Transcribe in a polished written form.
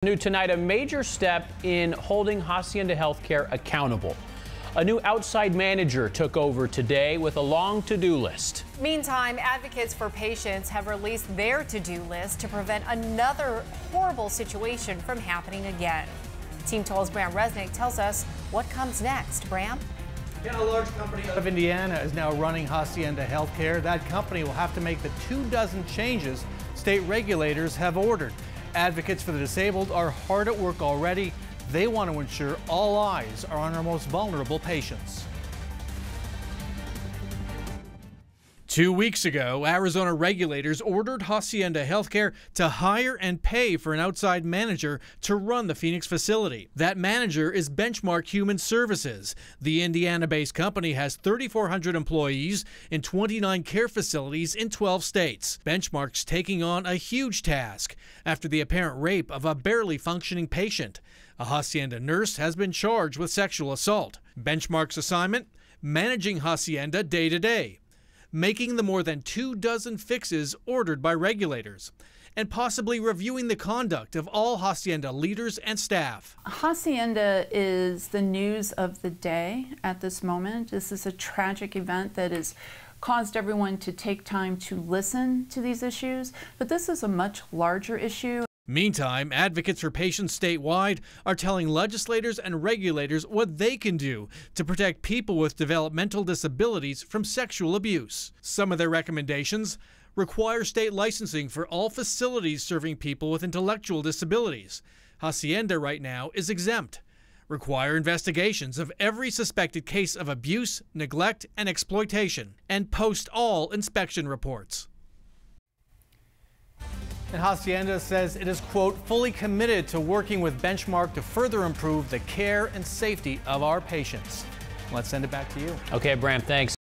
New tonight, a major step in holding Hacienda Healthcare accountable. A new outside manager took over today with a long to-do list. Meantime, advocates for patients have released their to-do list to prevent another horrible situation from happening again. Team 12's Bram Resnick tells us what comes next. Bram? A large company out of Indiana is now running Hacienda Healthcare. That company will have to make the 24 changes state regulators have ordered. Advocates for the disabled are hard at work already. They want to ensure all eyes are on our most vulnerable patients. 2 weeks ago, Arizona regulators ordered Hacienda Healthcare to hire and pay for an outside manager to run the Phoenix facility. That manager is Benchmark Human Services. The Indiana-based company has 3,400 employees in 29 care facilities in 12 states. Benchmark's taking on a huge task after the apparent rape of a barely functioning patient. A Hacienda nurse has been charged with sexual assault. Benchmark's assignment? Managing Hacienda day to day, making the more than 24 fixes ordered by regulators, and possibly reviewing the conduct of all Hacienda leaders and staff. Hacienda is the news of the day at this moment. This is a tragic event that has caused everyone to take time to listen to these issues, but this is a much larger issue. Meantime, advocates for patients statewide are telling legislators and regulators what they can do to protect people with developmental disabilities from sexual abuse. Some of their recommendations: require state licensing for all facilities serving people with intellectual disabilities. Hacienda right now is exempt. Require investigations of every suspected case of abuse, neglect, and exploitation, and post all inspection reports. And Hacienda says it is, quote, fully committed to working with Benchmark to further improve the care and safety of our patients. Let's send it back to you. Okay, Bram, thanks.